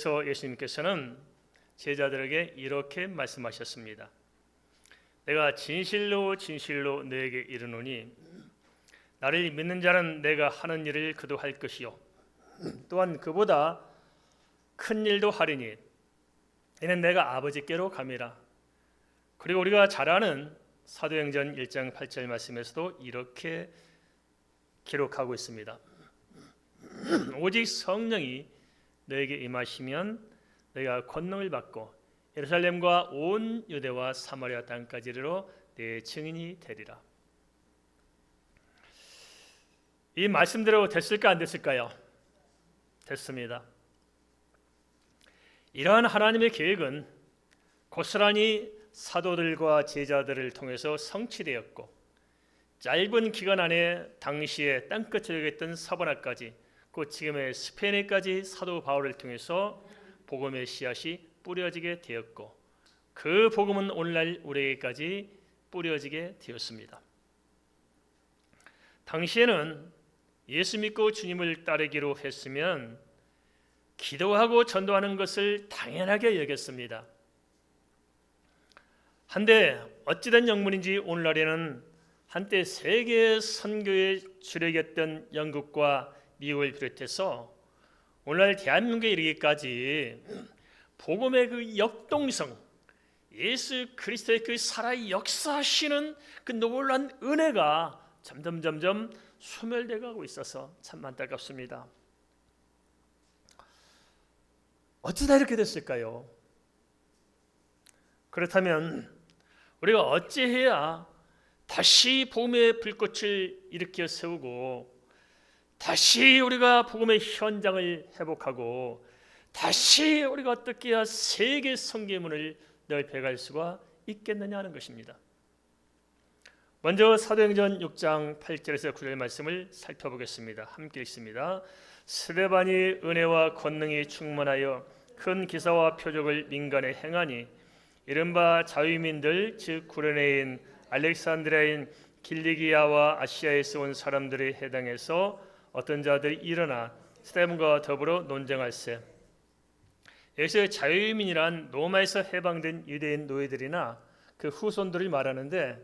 그래서 예수님께서는 제자들에게 이렇게 말씀하셨습니다. 내가 진실로 진실로 너에게 이르노니 나를 믿는 자는 내가 하는 일을 그도 할 것이요 또한 그보다 큰 일도 하리니 이는 내가 아버지께로 감이라. 그리고 우리가 잘 아는 사도행전 1장 8절 말씀에서도 이렇게 기록하고 있습니다. 오직 성령이 너에게 임하시면 너희가 권능을 받고 예루살렘과 온 유대와 사마리아 땅까지 이르러 내 증인이 되리라. 이 말씀대로 됐을까 안 됐을까요? 됐습니다. 이러한 하나님의 계획은 고스란히 사도들과 제자들을 통해서 성취되었고 짧은 기간 안에 당시에 땅끝에 있던 사바나까지 곧 지금의 스페인에까지 사도 바울을 통해서 복음의 씨앗이 뿌려지게 되었고 그 복음은 오늘날 우리에게까지 뿌려지게 되었습니다. 당시에는 예수 믿고 주님을 따르기로 했으면 기도하고 전도하는 것을 당연하게 여겼습니다. 한데 어찌된 영문인지 오늘날에는 한때 세계 선교의 주력이었던 영국과 미국을 비롯해서 오늘날 대한민국에 이르기까지 복음의 그 역동성, 예수 그리스도의 그 살아 역사하시는 그 놀라운 은혜가 점점 소멸돼 가고 있어서 참 안타깝습니다. 어쩌다 이렇게 됐을까요? 그렇다면 우리가 어찌해야 다시 복음의 불꽃을 일으켜 세우고 다시 우리가 복음의 현장을 회복하고 다시 우리가 어떻게 해야 세계 선교문을 넓혀갈 수가 있겠느냐 하는 것입니다. 먼저 사도행전 6장 8절에서 9절 말씀을 살펴보겠습니다. 함께 읽습니다. 스데반이 은혜와 권능이 충만하여 큰 기사와 표적을 민간에 행하니 이른바 자유민들 즉 구레네인 알렉산드리아인 길리기아와 아시아에서 온 사람들의 해당해서 어떤 자들이 일어나 스데반과 더불어 논쟁할세. 여기서 자유민이란 로마에서 해방된 유대인 노예들이나 그 후손들을 말하는데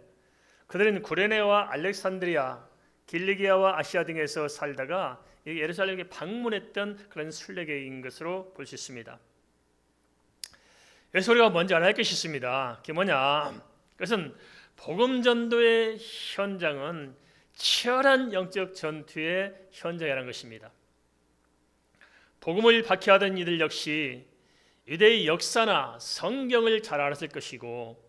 그들은 구레네와 알렉산드리아, 길리기아와 아시아 등에서 살다가 예루살렘에 방문했던 그런 순례객인 것으로 볼 수 있습니다. 여기서 우리가 먼저 알아야 할 것이 있습니다. 그게 뭐냐? 그것은 복음 전도의 현장은 치열한 영적 전투의 현장이라는 것입니다. 복음을 박해하던 이들 역시 유대의 역사나 성경을 잘 알았을 것이고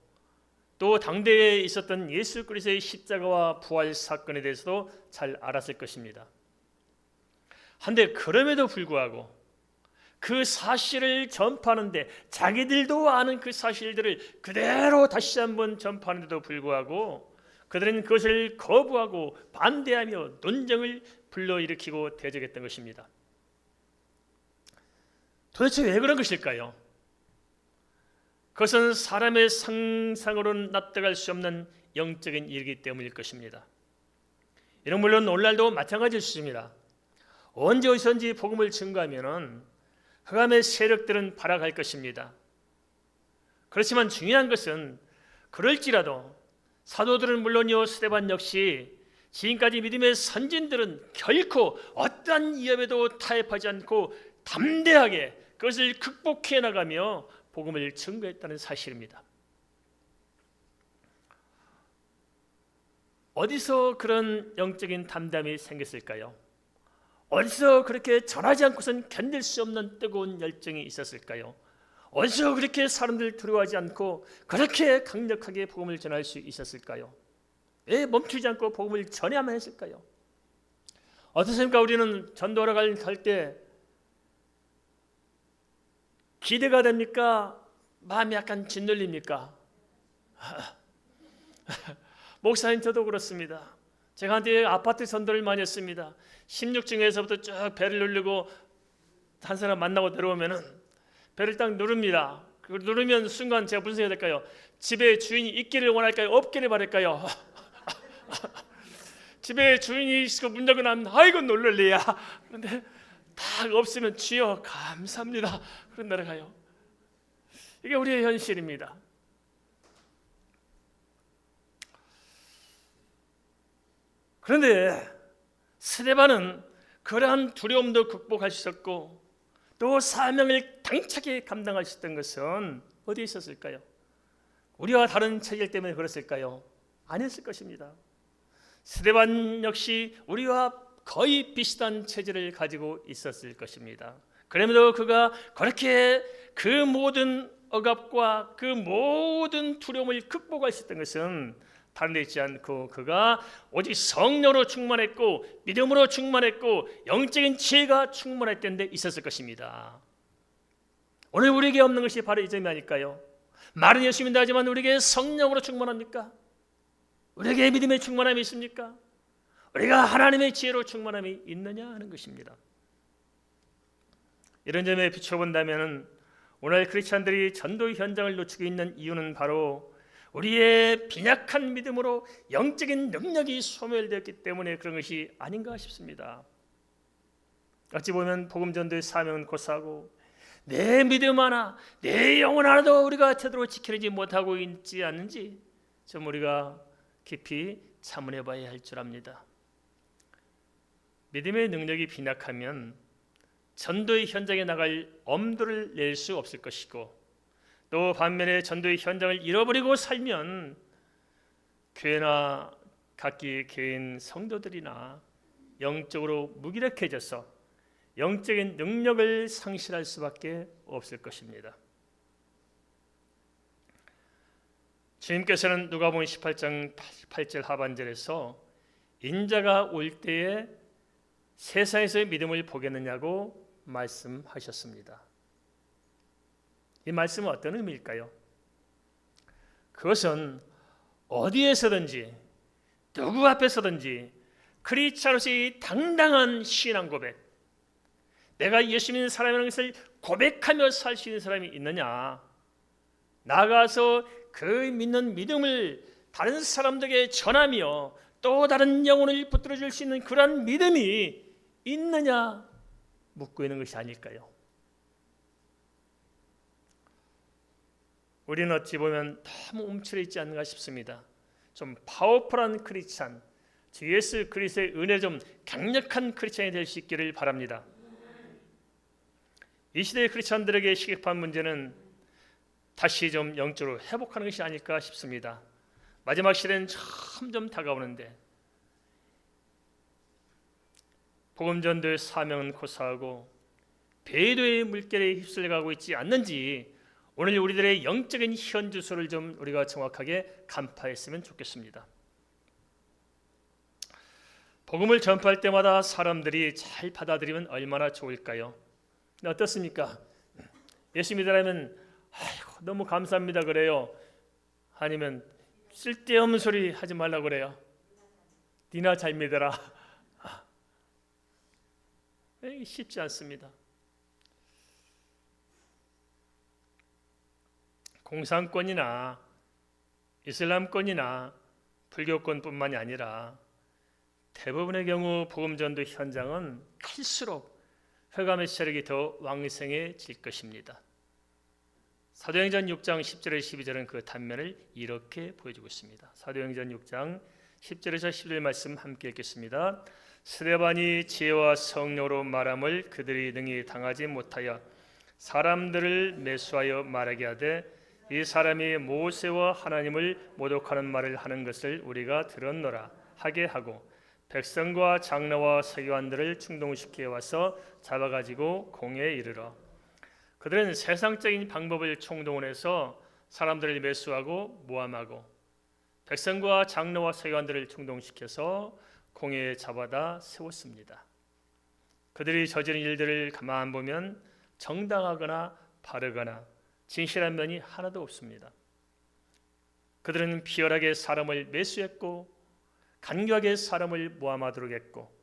또 당대에 있었던 예수 그리스도의 십자가와 부활 사건에 대해서도 잘 알았을 것입니다. 한데 그럼에도 불구하고 그 사실을 전파하는데 자기들도 아는 그 사실들을 그대로 다시 한번 전파하는데도 불구하고 그들은 그것을 거부하고 반대하며 논쟁을 불러일으키고 대적했던 것입니다. 도대체 왜 그런 것일까요? 그것은 사람의 상상으로는 납득할 수 없는 영적인 일이기 때문일 것입니다. 이런 물론 오늘날도 마찬가지일 수 있습니다. 언제 어디선지 복음을 증거하면은 흑암의 세력들은 발악할 것입니다. 그렇지만 중요한 것은 그럴지라도 사도들은 물론이요 스데반 역시 지금까지 믿음의 선진들은 결코 어떠한 위협에도 타협하지 않고 담대하게 그것을 극복해 나가며 복음을 증거했다는 사실입니다. 어디서 그런 영적인 담담이 생겼을까요? 어디서 그렇게 전하지 않고선 견딜 수 없는 뜨거운 열정이 있었을까요? 어디서 그렇게 사람들 두려워하지 않고 그렇게 강력하게 복음을 전할 수 있었을까요? 왜 멈추지 않고 복음을 전해야만 했을까요? 어떻습니까? 우리는 전도하러 갈 때 기대가 됩니까? 마음이 약간 짓눌립니까? 목사님 저도 그렇습니다. 제가 한때 아파트 전도를 많이 했습니다. 16층에서부터 쭉 배를 누르고 한 사람 만나고 내려오면은 배를 딱 누릅니다. 그걸 누르면 순간 제가 무슨 생각이 들까요? 집에 주인이 있기를 원할까요? 없기를 바랄까요? 집에 주인이 있고 문 열고 나면 아이고 놀랄래야. 그런데 딱 없으면 주여 감사합니다. 그런 날에 가요. 이게 우리의 현실입니다. 그런데 스데반은 그러한 두려움도 극복할 수 있었고 또 사명을 당차게 감당할 수 있던 것은 어디에 있었을까요? 우리와 다른 체질 때문에 그랬을까요? 아니었을 것입니다. 스데반 역시 우리와 거의 비슷한 체질을 가지고 있었을 것입니다. 그럼에도 그가 그렇게 그 모든 억압과 그 모든 두려움을 극복할 수 있던 것은 다른 데 있지 않고 그가 오직 성령으로 충만했고 믿음으로 충만했고 영적인 지혜가 충만했던 데 있었을 것입니다. 오늘 우리에게 없는 것이 바로 이 점이 아닐까요? 말은 예수 믿는다 하지만 우리에게 성령으로 충만합니까? 우리에게 믿음의 충만함이 있습니까? 우리가 하나님의 지혜로 충만함이 있느냐 하는 것입니다. 이런 점에 비춰본다면 오늘 크리스찬들이 전도 현장을 놓치고 있는 이유는 바로 우리의 빈약한 믿음으로 영적인 능력이 소멸되었기 때문에 그런 것이 아닌가 싶습니다. 어찌 보면 복음 전도의 사명은 고사하고 내 믿음 하나, 내 영혼 하나도 우리가 제대로 지켜내지 못하고 있지 않는지 좀 우리가 깊이 자문해 봐야 할 줄 압니다. 믿음의 능력이 빈약하면 전도의 현장에 나갈 엄두를 낼 수 없을 것이고 또 반면에 전도의 현장을 잃어버리고 살면 교회나 각기 개인 성도들이나 영적으로 무기력해져서 영적인 능력을 상실할 수밖에 없을 것입니다. 주님께서는 누가복음 18장 8절 하반절에서 인자가 올 때에 세상에서의 믿음을 보겠느냐고 말씀하셨습니다. 이 말씀은 어떤 의미일까요? 그것은 어디에서든지 누구 앞에서든지 크리스찬으로서의 당당한 신앙 고백, 내가 예수 믿는 사람이라는 것을 고백하며 살 수 있는 사람이 있느냐, 나가서 그 믿는 믿음을 다른 사람들에게 전하며 또 다른 영혼을 붙들어 줄 수 있는 그러한 믿음이 있느냐 묻고 있는 것이 아닐까요? 우리는 어찌 보면 너무 움츠려 있지 않는가 싶습니다. 좀 파워풀한 크리스찬, 주 예수 그리스도의 은혜 좀 강력한 크리스찬이 될 수 있기를 바랍니다. 이 시대의 크리스찬들에게 시급한 문제는 다시 좀 영적으로 회복하는 것이 아닐까 싶습니다. 마지막 시대는 점점 다가오는데 복음 전도의 사명은 고사하고 배도의 물결에 휩쓸려가고 있지 않는지 오늘 우리들의 영적인 현주소를 좀 우리가 정확하게 간파했으면 좋겠습니다. 복음을 전파할 때마다 사람들이 잘 받아들이면 얼마나 좋을까요? 어떻습니까? 예수 믿으라면 아이고, 너무 감사합니다 그래요? 아니면 쓸데없는 소리 하지 말라 그래요? 니나 잘 믿어라. 이게 쉽지 않습니다. 공산권이나 이슬람권이나 불교권뿐만이 아니라 대부분의 경우 복음전도 현장은 갈수록 회감의 세력이 더 왕성해질 것입니다. 사도행전 6장 10절에서 12절은 그 단면을 이렇게 보여주고 있습니다. 사도행전 6장 10절에서 11절 말씀 함께 읽겠습니다. 스데반이 지혜와 성령으로 말함을 그들이 능히 당하지 못하여 사람들을 매수하여 말하게 하되 이 사람이 모세와 하나님을 모독하는 말을 하는 것을 우리가 들었노라 하게 하고 백성과 장로와 서기관들을 충동시켜 와서 잡아가지고 공회에 이르러 그들은 세상적인 방법을 총동원해서 사람들을 매수하고 모함하고 백성과 장로와 서기관들을 충동시켜서 공회에 잡아다 세웠습니다. 그들이 저지른 일들을 가만 보면 정당하거나 바르거나 진실한 면이 하나도 없습니다. 그들은 비열하게 사람을 매수했고 간교하게 사람을 모함하도록 했고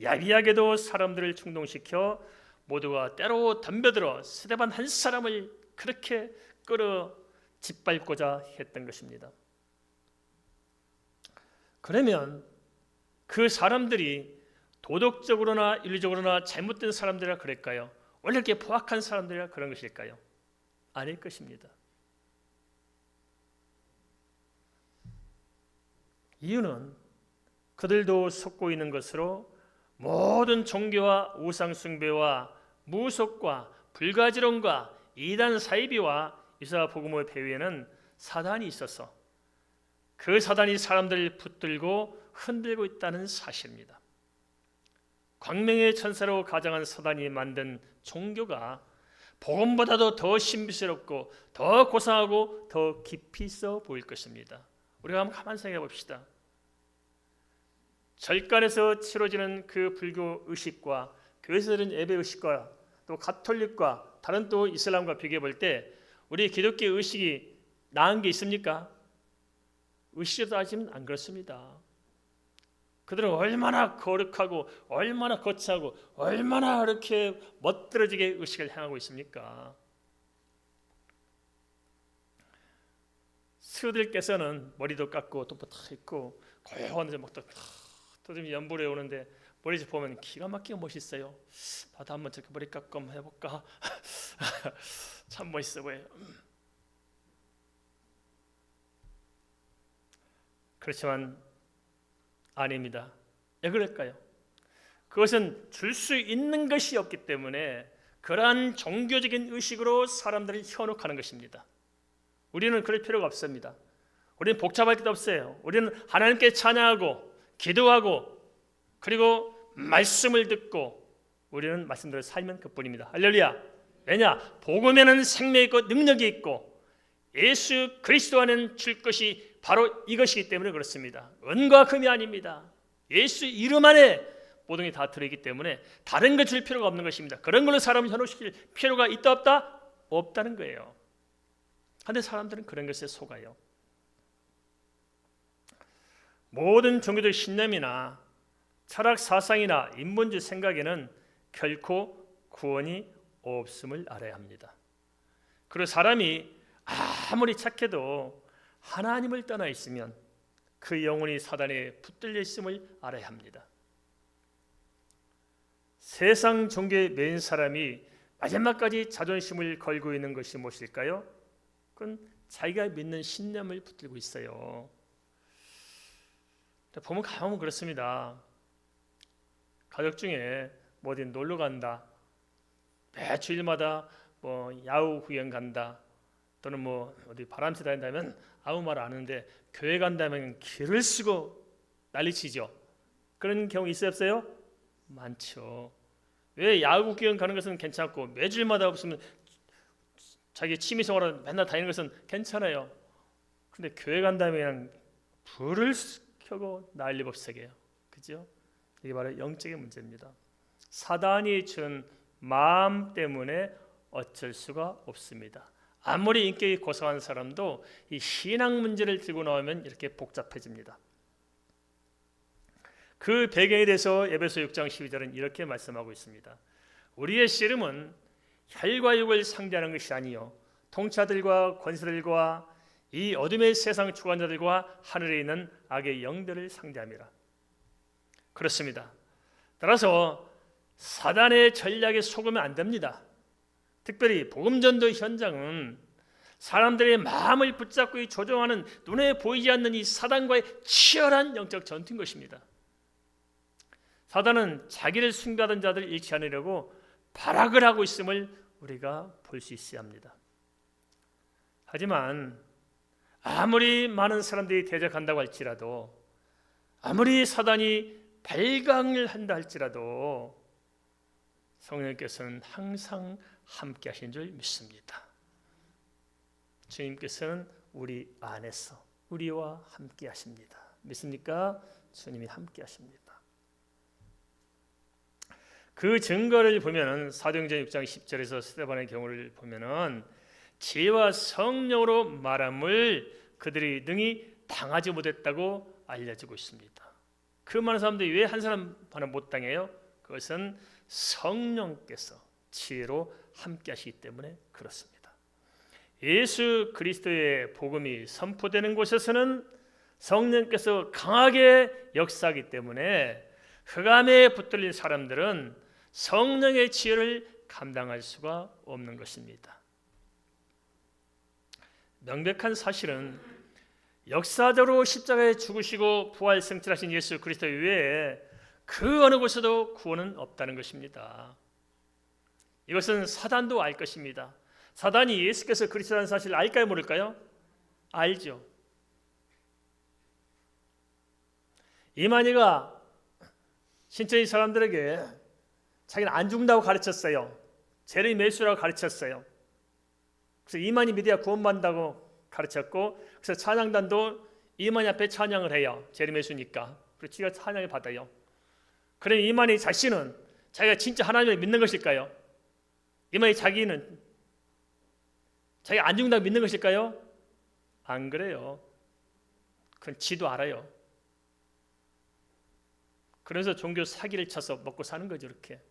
야비하게도 사람들을 충동시켜 모두가 때로 덤벼들어 스데반 한 사람을 그렇게 끌어 짓밟고자 했던 것입니다. 그러면 그 사람들이 도덕적으로나 윤리적으로나 잘못된 사람들이라 그럴까요? 원래 이렇게 포악한 사람들이라 그런 것일까요? 아닐 것입니다. 이유는 그들도 속고 있는 것으로 모든 종교와 우상 숭배와 무속과 불가지론과 이단 사이비와 이사 복음의 배후에는 사단이 있어서 그 사단이 사람들을 붙들고 흔들고 있다는 사실입니다. 광명의 천사로 가장한 사단이 만든 종교가 복음보다도 더 신비스럽고 더 고상하고 더 깊이 있어 보일 것입니다. 우리가 한번 가만히 생각해 봅시다. 절간에서 치러지는 그 불교 의식과 교회에서 드리는 예배 의식과 또 가톨릭과 다른 또 이슬람과 비교해 볼 때 우리 기독교 의식이 나은 게 있습니까? 의식으로 따지면 안 그렇습니다. 그들은 얼마나 거룩하고 얼마나 거창하고 얼마나 이렇게 멋들어지게 의식을 행하고 있습니까? 스들께서는 머리도 깎고 톱도 탁 있고 고요한 데서 막 또 좀 연불에 오는데 머리집 보면 기가 막히게 멋있어요. 나도 한번 저렇게 머리 깎고 한번 해볼까? 참 멋있어 보여요. 그렇지만 아닙니다. 왜 그럴까요? 그것은 줄 수 있는 것이 없기 때문에 그러한 종교적인 의식으로 사람들을 현혹하는 것입니다. 우리는 그럴 필요가 없습니다. 우리는 복잡할 것도 없어요. 우리는 하나님께 찬양하고 기도하고 그리고 말씀을 듣고 우리는 말씀대로 살면 그뿐입니다. 할렐루야. 왜냐? 복음에는 생명이 있고 능력이 있고 예수 그리스도 안에는 줄 것이 바로 이것이기 때문에 그렇습니다. 은과 금이 아닙니다. 예수 이름 안에 모든 게 다 들어있기 때문에 다른 거 줄 필요가 없는 것입니다. 그런 걸로 사람을 현혹시킬 필요가 있다 없다? 없다는 거예요. 그런데 사람들은 그런 것에 속아요. 모든 종교적 신념이나 철학 사상이나 인본주의 생각에는 결코 구원이 없음을 알아야 합니다. 그리고 사람이 아무리 착해도 하나님을 떠나 있으면 그 영혼이 사단에 붙들려 있음을 알아야 합니다. 세상 종교에 매인 사람이 마지막까지 자존심을 걸고 있는 것이 무엇일까요? 그건 자기가 믿는 신념을 붙들고 있어요. 보면 가면 그렇습니다. 가족 중에 뭐 어디 놀러 간다, 매 주일마다 뭐 야구 구경 간다, 또는 뭐 어디 바람쐬 다닌다면 아무 말 안 하는데 교회 간다면 길을 쓰고 난리치죠. 그런 경우 있어요 없어요? 많죠. 왜 야구 구경 가는 것은 괜찮고 매주일마다 없으면 자기 취미생활로 맨날 다니는 것은 괜찮아요. 근데 교회 간다면 불을 켜고 난리법석이에요. 그죠? 이게 바로 영적인 문제입니다. 사단이 준 마음 때문에 어쩔 수가 없습니다. 아무리 인격이 고상한 사람도 이 신앙 문제를 들고 나오면 이렇게 복잡해집니다. 그 배경에 대해서 에베소 6장 12절은 이렇게 말씀하고 있습니다. 우리의 씨름은 혈과 육을 상대하는 것이 아니요 통치자들과 권세들과 이 어둠의 세상 주관자들과 하늘에 있는 악의 영들을 상대함이라. 그렇습니다. 따라서 사단의 전략에 속으면 안 됩니다. 특별히 복음전도 현장은 사람들의 마음을 붙잡고 조종하는 눈에 보이지 않는 이 사단과의 치열한 영적 전투인 것입니다. 사단은 자기를 숭배하던 자들을 잃지 않으려고 발악을 하고 있음을 우리가 볼 수 있어야 합니다. 하지만 아무리 많은 사람들이 대적한다고 할지라도 아무리 사단이 발광을 한다 할지라도 성령께서는 항상 함께 하신 줄 믿습니다. 주님께서는 우리 안에서 우리와 함께 하십니다. 믿습니까? 주님이 함께 하십니다. 그 증거를 보면은 사도행전 6장 10절에서 스데반의 경우를 보면은 지혜와 성령으로 말함을 그들이 능히 당하지 못했다고 알려지고 있습니다. 그 많은 사람들이 왜 한 사람 하나 못 당해요? 그것은 성령께서 지혜로 함께 하시기 때문에 그렇습니다. 예수 그리스도의 복음이 선포되는 곳에서는 성령께서 강하게 역사하기 때문에 흑암에 붙들린 사람들은 성령의 지혜를 감당할 수가 없는 것입니다. 명백한 사실은 역사적으로 십자가에 죽으시고 부활 승천하신 예수 그리스도 외에 그 어느 곳에도 구원은 없다는 것입니다. 이것은 사단도 알 것입니다. 사단이 예수께서 그리스도라는 사실을 알까요, 모를까요? 알죠. 이만희가 신천지 사람들에게 자기는 안 죽는다고 가르쳤어요. 죄를 매수라고 가르쳤어요. 그래서 이만희 믿어야 구원받는다고 가르쳤고, 그래서 찬양단도 이만희 앞에 찬양을 해요. 죄를 매수니까. 그래서 지가 찬양을 받아요. 그럼 이만희 자신은 자기가 진짜 하나님을 믿는 것일까요? 이만희 자기는 자기가 안 죽는다고 믿는 것일까요? 안 그래요. 그건 지도 알아요. 그래서 종교 사기를 쳐서 먹고 사는 거죠, 이렇게.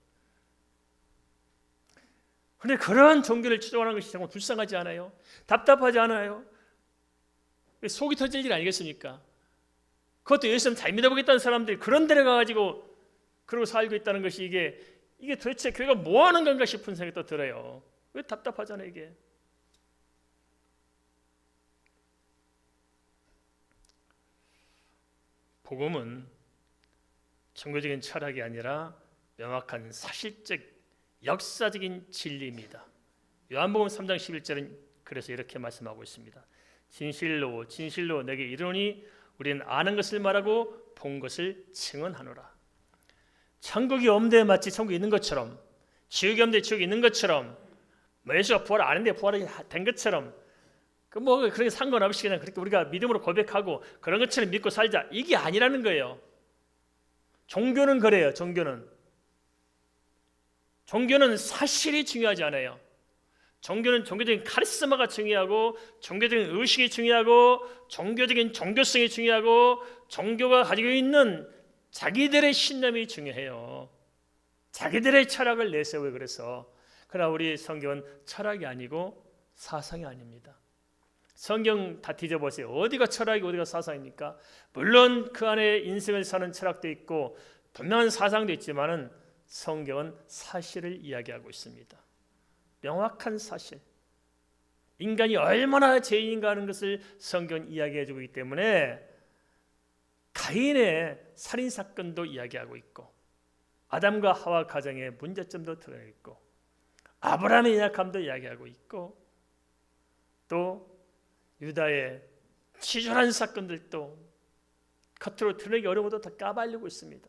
그런데 그런 종교를 추종하는 것이 정말 불쌍하지 않아요? 답답하지 않아요? 속이 터질 일 아니겠습니까? 그것도 예수님 잘 믿어보겠다는 사람들이 그런 데를 가가지고 그러고 살고 있다는 것이 이게 도대체 교회가 뭐 하는 건가 싶은 생각이 또 들어요. 왜 답답하잖아요, 이게. 복음은 종교적인 철학이 아니라 명확한 사실적 역사적인 진리입니다. 요한복음 3장 11절은 그래서 이렇게 말씀하고 있습니다. 진실로 진실로 내게 이르노니 우리는 아는 것을 말하고 본 것을 증언하노라. 천국이 없는데 마치 천국이 있는 것처럼, 지옥이 없는데 지옥이 있는 것처럼, 예수가 부활을 안 했는데 부활이 된 것처럼, 그렇게 상관없이 그냥 그렇게 우리가 믿음으로 고백하고 그런 것처럼 믿고 살자, 이게 아니라는 거예요. 종교는 그래요. 종교는 사실이 중요하지 않아요. 종교는 종교적인 카리스마가 중요하고, 종교적인 의식이 중요하고, 종교적인 종교성이 중요하고, 종교가 가지고 있는 자기들의 신념이 중요해요. 자기들의 철학을 내세워요. 그러나 우리 성경은 철학이 아니고 사상이 아닙니다. 성경 다 뒤져보세요. 어디가 철학이고 어디가 사상입니까? 물론 그 안에 인생을 사는 철학도 있고 분명한 사상도 있지만은 성경은 사실을 이야기하고 있습니다. 명확한 사실. 인간이 얼마나 죄인인가 하는 것을 성경은 이야기해주고 있기 때문에 가인의 살인사건도 이야기하고 있고, 아담과 하와 가정의 문제점도 드러내고, 아브라함의 연약함도 이야기하고 있고, 또 유다의 치졸한 사건들도 겉으로 드러내기 어려워도 다 까발리고 있습니다.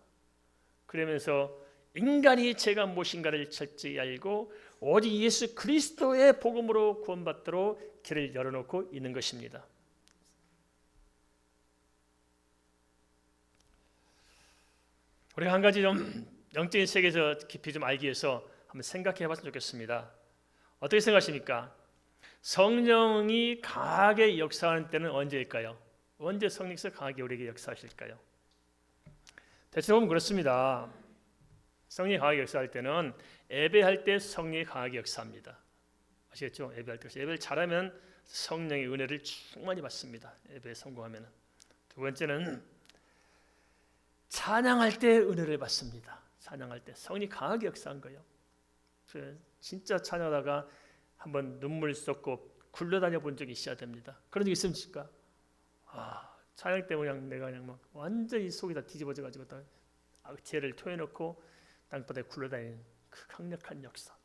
그러면서 인간이 죄가 무엇인가를 철저히 알고 오직 예수 그리스도의 복음으로 구원받도록 길을 열어놓고 있는 것입니다. 우리가 한 가지 좀 영적인 세계에서 깊이 좀 알기 위해서 한번 생각해 봤으면 좋겠습니다. 어떻게 생각하십니까? 성령이 강하게 역사하는 때는 언제일까요? 언제 성령께서 강하게 우리에게 역사하실까요? 대체로 보면 그렇습니다. 성령이 강하게 역사할 때는 예배할 때 성령이 강하게 역사합니다. 아시겠죠? 예배할 때. 예배를 잘하면 성령의 은혜를 충만히 받습니다. 예배에 성공하면. 두 번째는 찬양할 때 은혜를 받습니다. 찬양할 때 성령이 강하게 역사한 거예요. 진짜 찬양하다가 한번 눈물 쏟고 굴러다녀 본 적이 있어야 됩니다. 그런 적 있습니까? 찬양 때문에 내가 그냥 막 완전히 속이 다 뒤집어져 가지고 다 죄를 토해놓고 땅바닥에 굴러다니는 그 강력한 역사.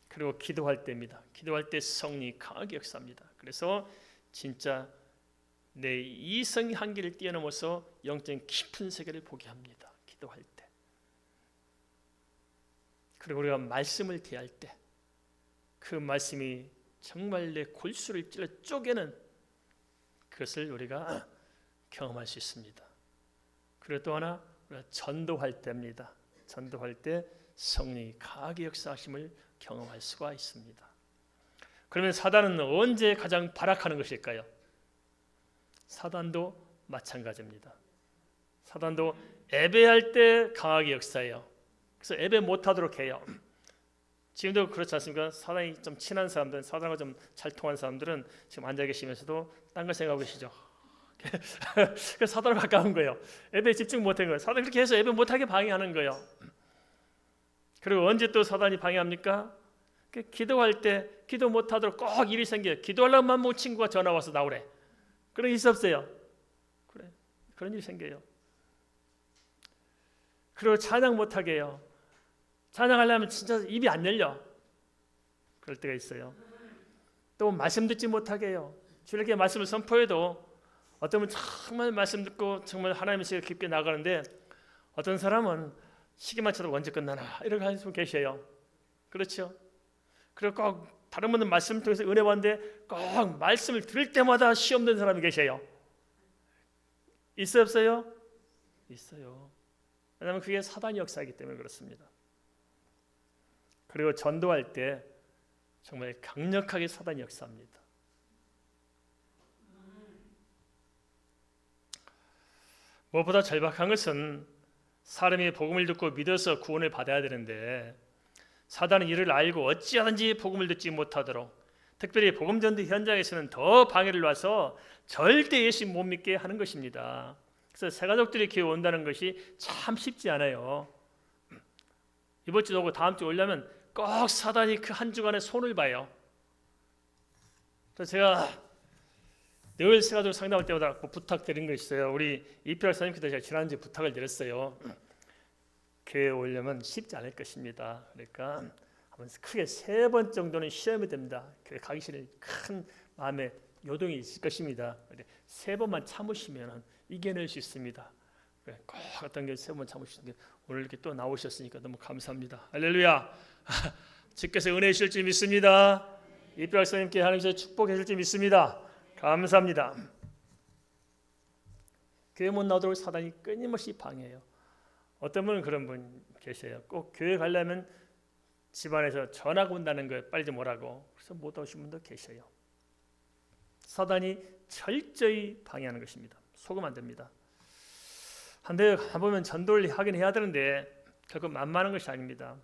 그리고 기도할 때입니다. 기도할 때 성령이 강하게 역사합니다. 그래서 진짜 내 이성의 한계를 뛰어넘어서 영적인 깊은 세계를 보게 합니다. 기도할 때. 그리고 우리가 말씀을 대할 때 그 말씀이 정말 내 골수를 찔러 쪼개는 그것을 우리가 경험할 수 있습니다. 그리고 또 하나 우리가 전도할 때입니다. 전도할 때 성령이 강하게 역사하심을 경험할 수가 있습니다. 그러면 사단은 언제 가장 발악하는 것일까요? 사단도 마찬가지입니다. 사단도 예배할 때 강하게 역사해요. 그래서 예배 못하도록 해요. 지금도 그렇지 않습니까? 사단이 좀 친한 사람들, 사단과 좀 잘 통한 사람들은 지금 앉아 계시면서도 딴 걸 생각하고 계시죠. 그 사단으로 가까운 거예요. 예배에 집중 못한 거예요. 사단이 그렇게 해서 예배 못하게 방해하는 거예요. 그리고 언제 또 사단이 방해합니까? 기도할 때 기도 못하도록 꼭 일이 생겨요. 기도하려면 뭐 친구가 전화 와서 나오래. 그런 일 없어요. 그래, 그런 일이 생겨요. 그리고 찬양 못하게 해요. 찬양하려면 진짜 입이 안 열려. 그럴 때가 있어요. 또 말씀 듣지 못하게 해요. 주일께 말씀을 선포해도 어떤 분은 정말 말씀 듣고 정말 하나님의 시를 깊게 나가는데 어떤 사람은 시계만 쳐도 언제 끝나나 이렇게 하는 분 계셔요. 그렇죠? 그리고 꼭 다른 분들 말씀을 통해서 은혜 받는데 꼭 말씀을 들을 때마다 시험 든 사람이 계셔요. 있어요 없어요? 있어요. 왜냐하면 그게 사단의 역사이기 때문에 그렇습니다. 그리고 전도할 때 정말 강력하게 사단이 역사합니다. 무엇보다 절박한 것은 사람이 복음을 듣고 믿어서 구원을 받아야 되는데 사단은 이를 알고 어찌하든지 복음을 듣지 못하도록 특별히 복음 전도 현장에서는 더 방해를 놔서 절대 예수 못 믿게 하는 것입니다. 그래서 새 가족들이 교회 온다는 것이 참 쉽지 않아요. 이번 주 오고 다음 주 오려면 꼭 사단이 그 한 주간에 손을 봐요. 그래서 제가 늘 새 가족 상담할 때마다 부탁드린 거 있어요. 우리 이PR 선생님께도 제가 지난주에 부탁을 드렸어요. 교회에 오려면 쉽지 않을 것입니다. 그러니까 한번 크게 3번 정도는 시험이 됩니다. 교회 가기 싫은 큰 마음에 요동이 있을 것입니다. 3번만 참으시면 이겨낼 수 있습니다. 꼭 어떤 게 3번 참으시는 게 오늘 이렇게 또 나오셨으니까 너무 감사합니다. 할렐루야. 주께서 은혜 주실 줄 믿습니다. 이PR 선생님께 하나님께서 축복해 주실 줄 믿습니다. 감사합니다. 교회 못 나오도록 사단이 끊임없이 방해해요. 어떤 분은 그런 분 계세요. 꼭 교회 가려면 집안에서 전화가 온다는 거예요. 빨리 좀 오라고. 그래서 못 오신 분도 계셔요. 사단이 철저히 방해하는 것입니다. 속으면 안 됩니다. 한데 가보면 전도를 하긴 해야 되는데 결국 만만한 것이 아닙니다.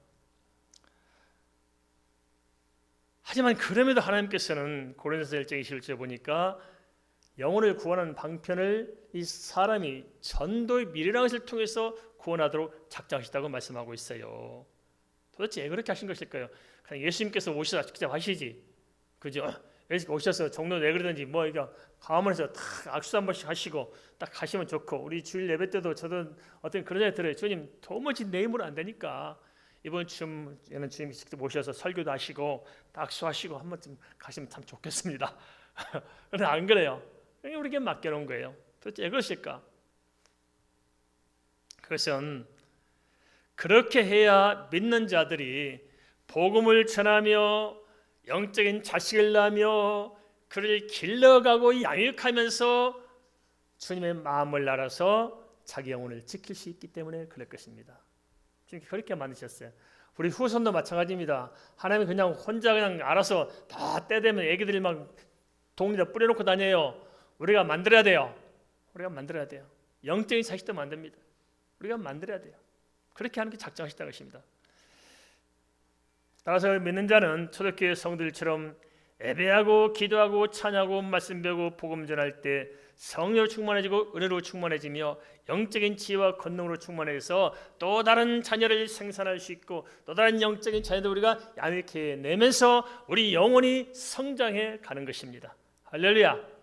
하지만 그럼에도 하나님께서는 고린도서 1장 21절에 보니까 영혼을 구원하는 방편을 이 사람이 전도의 미래라는 것을 통해서 구원하도록 작정하시다고 말씀하고 있어요. 도대체 왜 그렇게 하신 것일까요? 그냥 예수님께서 오셔서 직접 하시지, 그죠? 예수님 오셔서 종로 왜 그러든지 뭐 이거 가문에서 딱 악수 한 번씩 하시고 딱 가시면 좋고, 우리 주일 예배 때도 저도 어떤 그런 생각이 들어요. 주님 도무지 내 힘으로 안 되니까 이번 주에는 주님이 직접 오셔서 설교도 하시고 악수하시고 한 번쯤 가시면 참 좋겠습니다. 그런데 안 그래요. 우리에게 맡겨놓은 거예요. 도대체 왜 그러실까? 그것은 그렇게 해야 믿는 자들이 복음을 전하며 영적인 자식을 낳으며 그를 길러가고 양육하면서 주님의 마음을 알아서 자기 영혼을 지킬 수 있기 때문에 그럴 것입니다. 주님 그렇게 만드셨어요. 우리 후손도 마찬가지입니다. 하나님이 그냥 혼자 그냥 알아서 다 때 되면 애기들이 막 동리다 뿌려놓고 다녀요. 우리가 만들어야 돼요. 우리가 만들어야 돼요. 영적인 자식도 만듭니다. 우리가 만들어야 돼요. 그렇게 하는 게 작정하시다는 것입니다. 따라서 믿는 자는 초대교회 성도들처럼 예배하고 기도하고 찬양하고 말씀 배우고 복음 전할 때 성령으로 충만해지고 은혜로 충만해지며 영적인 지혜와 권능으로 충만해서 또 다른 자녀를 생산할 수 있고 또 다른 영적인 자녀들 우리가 양육해 내면서 우리 영혼이 성장해 가는 것입니다. 할렐루야.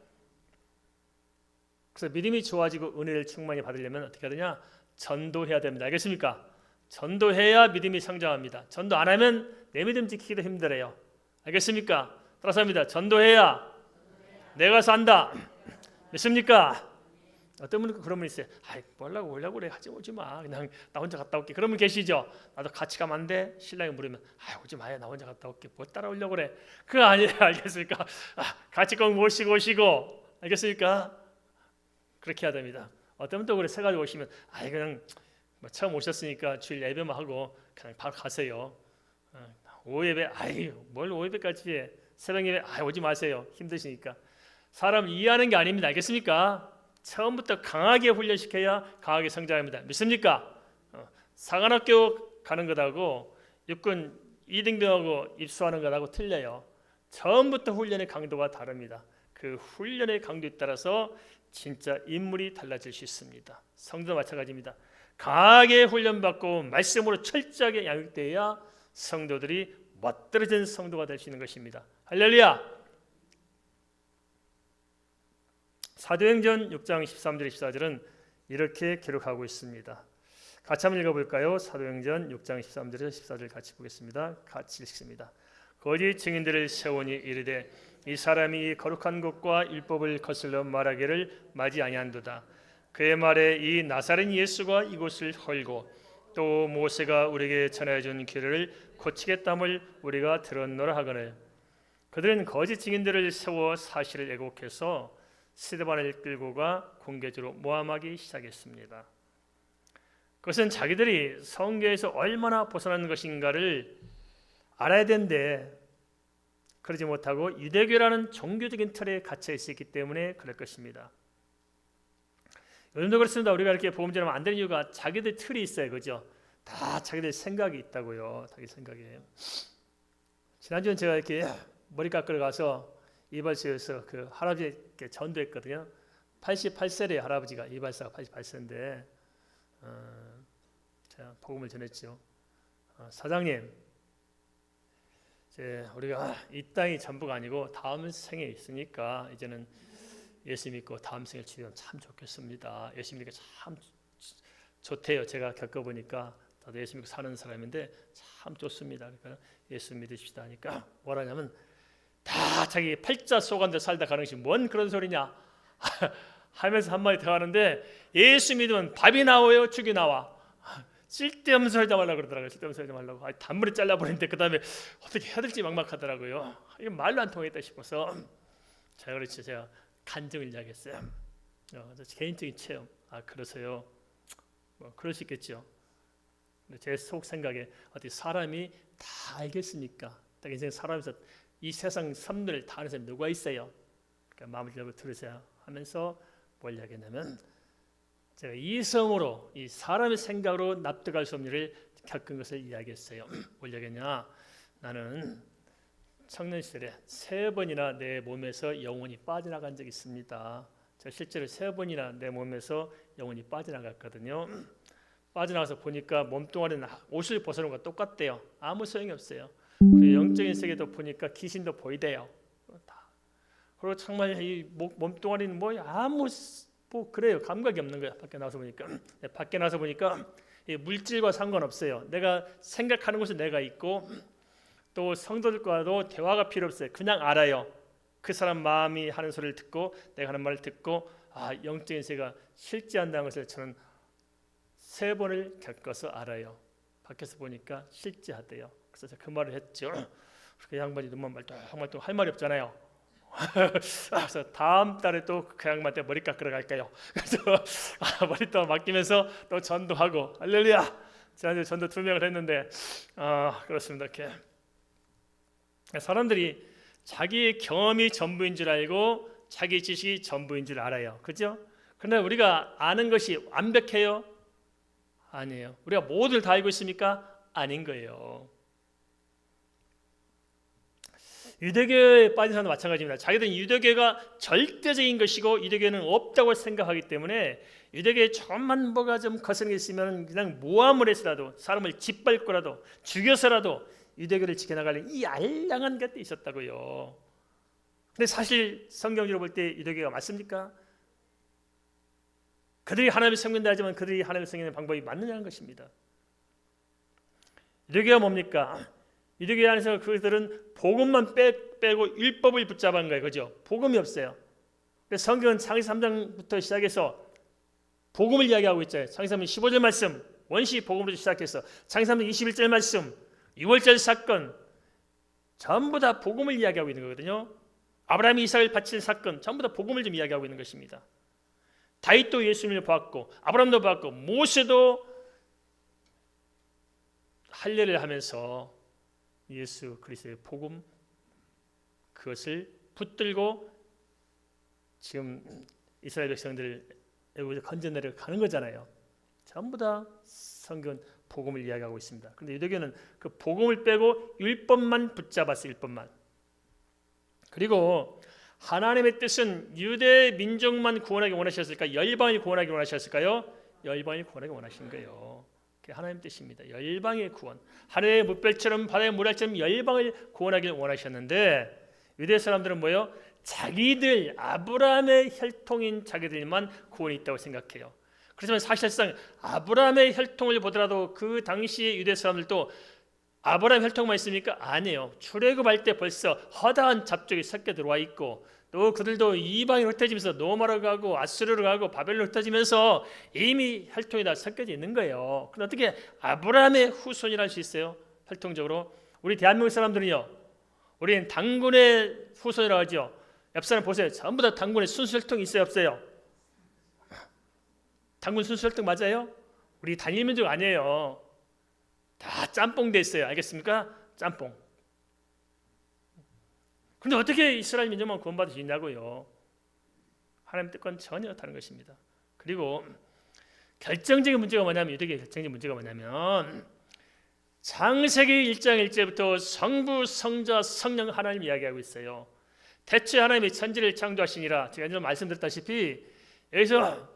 그래서 믿음이 좋아지고 은혜를 충만히 받으려면 어떻게 하느냐? 전도해야 됩니다. 알겠습니까? 전도해야 믿음이 성장합니다. 전도 안 하면 내 믿음 지키기도 힘들어요. 알겠습니까? 따라서 합니다. 전도해야 내가 산다. 믿습니까? 어떤 분은 그런 분 있어요. 아이 뭐라고 오려고 그래. 하지 오지 마. 그냥 나 혼자 갔다 올게. 그런 분 계시죠? 나도 같이 가면 안 돼? 신랑이 물으면 아 오지 마요. 나 혼자 갔다 올게. 뭐 따라오려고 그래. 그거 아니에요. 알겠습니까? 같이 꼭 모시고 오시고. 알겠습니까? 그렇게 해야 됩니다. 어떤 분도 그래. 새 가지고 오시면 아이 그냥 뭐 처음 오셨으니까 주일 예배만 하고 그냥 바로 가세요. 오예배 아이 뭘 오예배까지 해. 새벽 예배 아 오지 마세요. 힘드시니까. 사람 이해하는 게 아닙니다. 알겠습니까? 처음부터 강하게 훈련시켜야 강하게 성장합니다. 믿습니까? 사관학교 가는 것하고 육군 2등병하고 입소하는 것하고 틀려요. 처음부터 훈련의 강도가 다릅니다. 그 훈련의 강도에 따라서 진짜 인물이 달라질 수 있습니다. 성도도 마찬가지입니다. 강하게 훈련받고 말씀으로 철저하게 양육되어야 성도들이 멋들어진 성도가 될 수 있는 것입니다. 할렐루야. 사도행전 6장 13절 14절은 이렇게 기록하고 있습니다. 같이 한번 읽어볼까요? 사도행전 6장 13절에서 14절 같이 보겠습니다. 같이 읽습니다. 거짓 증인들을 세우니 이르되 이 사람이 거룩한 것과 율법을 거슬러 말하기를 마지 아니한도다. 그의 말에 이 나사렛 예수가 이곳을 헐고 또 모세가 우리에게 전해준 길을 고치겠다함을 우리가 들었노라 하거늘. 그들은 거짓 증인들을 세워 사실을 왜곡해서 스데반을 끌고 가 공개적으로 모함하기 시작했습니다. 그것은 자기들이 성경에서 얼마나 벗어난 것인가를 알아야 되는데 그러지 못하고 유대교라는 종교적인 틀에 갇혀 있었기 때문에 그럴 것입니다. 요즘도 그렇습니다. 우리가 이렇게 복음 전하면 안 되는 이유가 자기들 틀이 있어요. 그죠? 다 자기들 생각이 있다고요. 자기 생각이에요. 지난주에 제가 이렇게 머리 깎으러 가서 이발소에서 그 할아버지께 전도했거든요. 88세래 할아버지가 이발사가 88세인데 제가 복음을 전했죠. 사장님, 이제 우리가 이 땅이 전부가 아니고 다음 생에 있으니까 이제는 예수 믿고 다음 생을 치르면 참 좋겠습니다. 예수 믿으니까 참 좋대요. 제가 겪어보니까 다들 예수 믿고 사는 사람인데 참 좋습니다. 그러니까 예수 믿으십시다 하니까 뭐라냐면 다 자기 팔자 속안대 살다 가는 것이 뭔 그런 소리냐 하면서 한마디 더 하는데 예수 믿으면 밥이 나와요, 죽이 나와. 쓸데없는 소리 하지 말라고 그러더라고요. 쓸데없는 소리 하지 말라고. 단물에 잘라버리는데 그 다음에 어떻게 해야 될지 막막하더라고요. 이게 말로 안 통했다 싶어서 제가 그렇지 제가 간증을 이야기했어요. 개인적인 체험. 그러세요. 뭐 그럴 수 있겠죠. 제 속 생각에 어떻게 사람이 다 알겠습니까? 딱 인생 살아면서 이 세상 삶들을 다 아는 사람이 누가 있어요? 그러니까 마음을 열고 들으세요 하면서 뭘 이야기했냐면 제가 이성으로 이 사람의 생각으로 납득할 수 없는 일을 겪은 것을 이야기했어요. 뭘 이야기했냐? 나는 청년 시절에 3번이나 내 몸에서 영혼이 빠져나간 적이 있습니다. 제가 실제로 3번이나 내 몸에서 영혼이 빠져나갔거든요. 빠져나가서 보니까 몸뚱아리는 옷을 벗어놓은 것과 똑같대요. 아무 소용이 없어요. 그리고 영적인 세계도 보니까 귀신도 보이대요. 그리고 정말 이 몸뚱아리는 아무 그래요. 감각이 없는 거야. 밖에 나와서 보니까. 밖에 나와서 보니까 물질과 상관없어요. 내가 생각하는 곳에 내가 있고 또 성도들과도 대화가 필요 없어요. 그냥 알아요. 그 사람 마음이 하는 소리를 듣고 내가 하는 말을 듣고 영적인 세계가 실제한다는 것을 저는 3번을 겪어서 알아요. 밖에서 보니까 실제하대요. 그래서 제가 그 말을 했죠. 그 양반이 눈만 말똥말똥 할 말이 없잖아요. 그래서 다음 달에 또 그 양반한테 머리 깎으러 갈까요? 그래서 머리도 맡기면서 또 전도하고 할렐루야. 지난주에 전도 2명을 했는데 그렇습니다. 이렇게 사람들이 자기의 경험이 전부인 줄 알고 자기 지식이 전부인 줄 알아요. 그죠? 그런데 우리가 아는 것이 완벽해요? 아니에요. 우리가 모두를 다 알고 있습니까? 아닌 거예요. 유대교에 빠진 사람도 마찬가지입니다. 자기들은 유대교가 절대적인 것이고 유대교는 없다고 생각하기 때문에 유대교에 조금만 뭐가 좀 거스른 게 있으면 그냥 모함을 해서라도 사람을 짓밟고라도 죽여서라도 유대교를 지켜나가려는 이 알량한 것도 있었다고요. 근데 사실 성경적으로 볼 때 유대교가 맞습니까? 그들이 하나님의 성경다 하지만 그들이 하나님의 성경의 방법이 맞느냐는 것입니다. 유대교가 뭡니까? 유대교 안에서 그들은 복음만 빼고 율법을 붙잡은 거예요. 그죠? 복음이 없어요. 성경은 창세기 3장부터 시작해서 복음을 이야기하고 있잖아요. 창세기 3장 15절 말씀 원시 복음으로 시작해서 창세기 3장 21절 말씀 6월절 사건 전부 다 복음을 이야기하고 있는 거거든요. 아브라함이 이삭을 바친 사건 전부 다 복음을 좀 이야기하고 있는 것입니다. 다윗도 예수님을 보았고 아브라함도 보았고 모세도 할례를 하면서 예수 그리스도의 복음 그것을 붙들고 지금 이스라엘 백성들을 애굽에서 건져내려 가는 거잖아요. 전부 다 성경은 복음을 이야기하고 있습니다. 그런데 유대교는 그 복음을 빼고 율법만 붙잡았어요. 율법만. 그리고 하나님의 뜻은 유대 민족만 구원하기 원하셨을까? 열방을 구원하기 원하셨을까요? 열방을 구원하기 원하신 거예요. 그게 하나님의 뜻입니다. 열방의 구원. 하늘의 물결처럼 바다의 물알처럼 열방을 구원하길 원하셨는데 유대 사람들은 뭐예요? 자기들 아브라함의 혈통인 자기들만 구원이 있다고 생각해요. 그렇지만 사실상 아브라함의 혈통을 보더라도 그 당시의 유대 사람들도 아브라함 혈통만 있습니까? 아니에요. 출애굽할 때 벌써 허다한 잡족이 섞여 들어와 있고 또 그들도 이방으로 흩어지면서 노마로 가고 아수르로 가고 바벨로 흩어지면서 이미 혈통이 다 섞여져 있는 거예요. 그럼 어떻게 아브라함의 후손이라 할 수 있어요? 혈통적으로 우리 대한민국 사람들은요, 우리는 당군의 후손이라고 하죠. 옆 사람 보세요. 전부 다 당군의 순수 혈통이 있어요, 없어요? 당군 순수 혈통 맞아요? 우리 단일 민족 아니에요. 다 짬뽕 돼 있어요. 알겠습니까? 짬뽕. 근데 어떻게 이스라엘 민족만 구원받을 수 있냐고요? 하나님 뜻과는 전혀 다른 것입니다. 그리고 결정적인 문제가 뭐냐면, 유대교의 결정적인 문제가 뭐냐면 창세기 1장 1절부터 성부, 성자, 성령 하나님 이야기하고 있어요. 대체 하나님이 천지를 창조하시니라. 제가 전에 말씀드렸다시피 여기서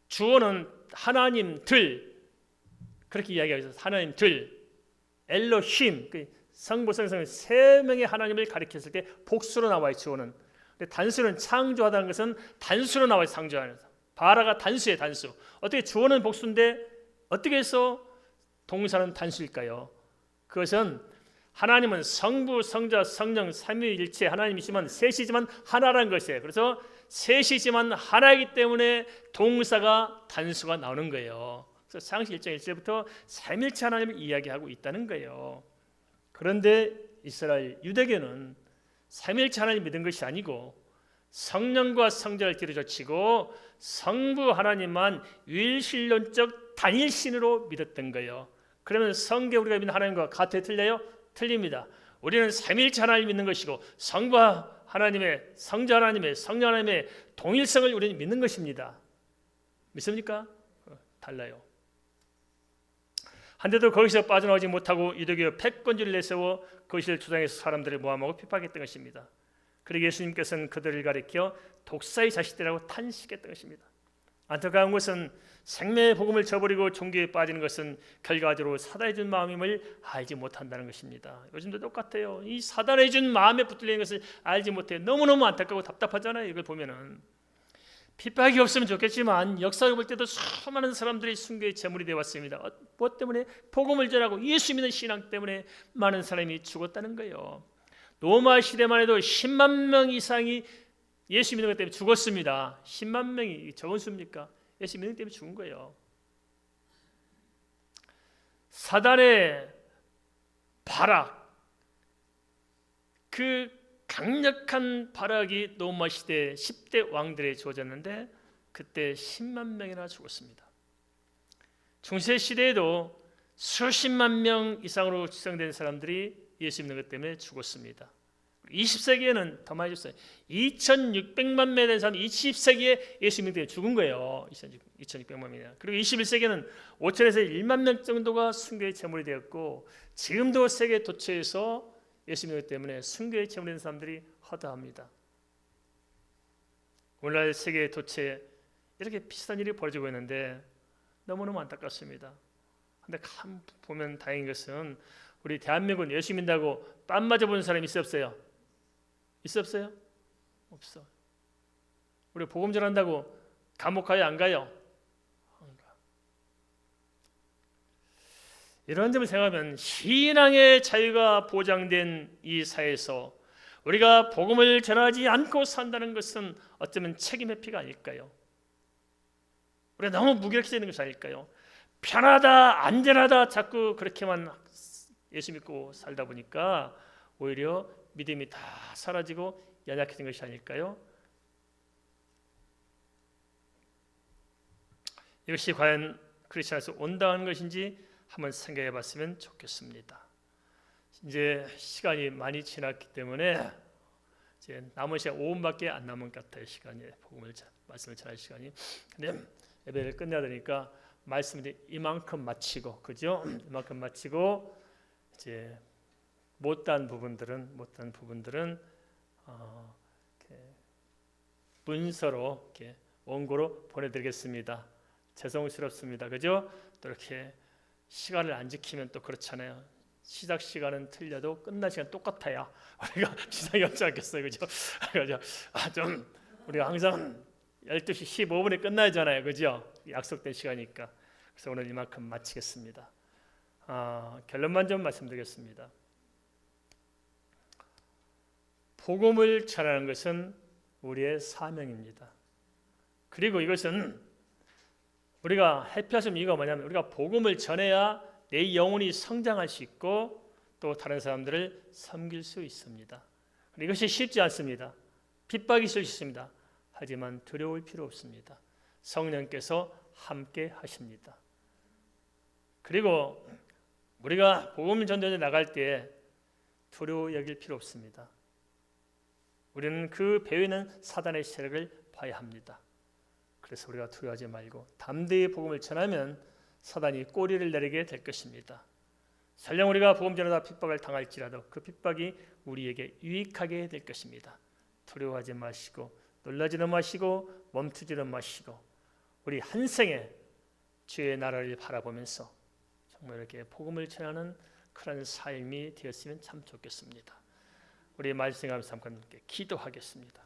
주어는 하나님 들 그렇게 이야기하고 있어요. 하나님 들 엘로힘 성부, 성령 세 명의 하나님을 가리켰을 때 복수로 나와요. 주어는. 근데 단수는 창조하다는 것은 단수로 나와요. 창조하는 바라가 단수예요. 단수. 어떻게 주어는 복수인데 어떻게 해서 동사는 단수일까요? 그것은 하나님은 성부, 성자, 성령 삼위일체 하나님이지만 셋이지만 하나라는 것이에요. 그래서 셋이지만 하나이기 때문에 동사가 단수가 나오는 거예요. 그래서 창세기 1장 1절부터 삼일체 하나님을 이야기하고 있다는 거예요. 그런데 이스라엘 유대교는 삼일체 하나님 믿은 것이 아니고 성령과 성자를 뒤로젖히고 성부 하나님만 유일신론적 단일신으로 믿었던 거예요. 그러면 성경 우리가 믿는 하나님과 같아요? 틀려요? 틀립니다. 우리는 삼일체 하나님 믿는 것이고 성부 하나님의, 성자 하나님의, 성령 하나님의 동일성을 우리는 믿는 것입니다. 믿습니까? 달라요. 한데도 거기서 빠져나오지 못하고 유대교 패권주의를 내세워 거짓을 주장해서 사람들을 모함하고 핍박했던 것입니다. 그리고 예수님께서는 그들을 가리켜 독사의 자식들이라고 탄식했던 것입니다. 안타까운 것은 생명의 복음을 저버리고 종교에 빠지는 것은 결과적으로 사단이 준 마음임을 알지 못한다는 것입니다. 요즘도 똑같아요. 이 사단이 준 마음에 붙들리는 것을 알지 못해요. 너무너무 안타깝고 답답하잖아요. 이걸 보면은 핍박이 없으면 좋겠지만 역사를 볼 때도 수많은 사람들이 순교의 제물이 되어 왔습니다. 무엇 때문에? 복음을 전하고 예수 믿는 신앙 때문에 많은 사람이 죽었다는 거예요. 로마 시대만 해도 10만 명 이상이 예수 믿는 것 때문에 죽었습니다. 10만 명이 적은 수입니까? 예수 믿는 것 때문에 죽은 거예요. 사단의 발악, 그 강력한 발악이 로마 시대 10대 왕들에 주어졌는데 그때 10만 명이나 죽었습니다. 중세 시대에도 수십만 명 이상으로 추정된 사람들이 예수 믿는 것 때문에 죽었습니다. 20세기에는 더 많이 죽었어요. 2600만 명에 대한 사람이 20세기에 예수 믿는 것 때문에 죽은 거예요. 2600만 명이나. 그리고 21세기에는 5천에서 1만 명 정도가 순교의 제물이 되었고 지금도 세계 도처에서 예수 믿는 것 때문에 순교의 제물이 된 사람들이 허다합니다. 오늘날 세계 도처에 이렇게 비슷한 일이 벌어지고 있는데 너무너무 안타깝습니다. 그런데 보면 다행인 것은 우리 대한민국은 예수 믿는다고 뺨 맞아보는 사람이 있어 없어요? 있어 없어요? 없어. 우리 복음 전한다고 감옥 가요? 안 가요? 안 가. 이런 점을 생각하면 신앙의 자유가 보장된 이 사회에서 우리가 복음을 전하지 않고 산다는 것은 어쩌면 책임 회피가 아닐까요? 우리가 너무 무기력해 되는 것이 아닐까요? 편하다, 안전하다 자꾸 그렇게만 예수 믿고 살다 보니까 오히려 믿음이 다 사라지고 연약해진 것이 아닐까요? 이것이 과연 크리스천에서 온당한 것인지 한번 생각해 봤으면 좋겠습니다. 이제 시간이 많이 지났기 때문에 이제 남은 시간 5분밖에 안 남은 것 같아요. 시간이 말씀을 전할 시간이. 근데 예배를 끝내야 되니까 말씀을 이만큼 마치고, 그죠? 이만큼 마치고 이제 못한 부분들은 문서로 이렇게 원고로 보내드리겠습니다. 죄송스럽습니다. 그죠? 또 이렇게 시간을 안 지키면 또 그렇잖아요. 시작 시간은 틀려도 끝날 시간 똑같아야 우리가 시작이 없지 않겠어요. 그죠? 그죠? 좀 우리가 항상 12시 15분에 끝나잖아요. 그죠? 약속된 시간이니까. 그래서 오늘 이만큼 마치겠습니다. 결론만 좀 말씀드리겠습니다. 복음을 전하는 것은 우리의 사명입니다. 그리고 이것은 우리가 회피하시는 이유가 뭐냐면 우리가 복음을 전해야 내 영혼이 성장할 수 있고 또 다른 사람들을 섬길 수 있습니다. 이것이 쉽지 않습니다. 핍박이 있을 수 있습니다. 하지만 두려울 필요 없습니다. 성령께서 함께 하십니다. 그리고 우리가 복음 전도에 나갈 때 두려워 여길 필요 없습니다. 우리는 그 배후에는 사단의 세력을 봐야 합니다. 그래서 우리가 두려워하지 말고 담대히 복음을 전하면 사단이 꼬리를 내리게 될 것입니다. 설령 우리가 복음 전하다 핍박을 당할지라도 그 핍박이 우리에게 유익하게 될 것입니다. 두려워하지 마시고 놀라지는 마시고 멈추지는 마시고 우리 한 생에 주의 나라를 바라보면서 정말 이렇게 복음을 전하는 그런 삶이 되었으면 참 좋겠습니다. 우리 말씀하면서 함께 기도하겠습니다.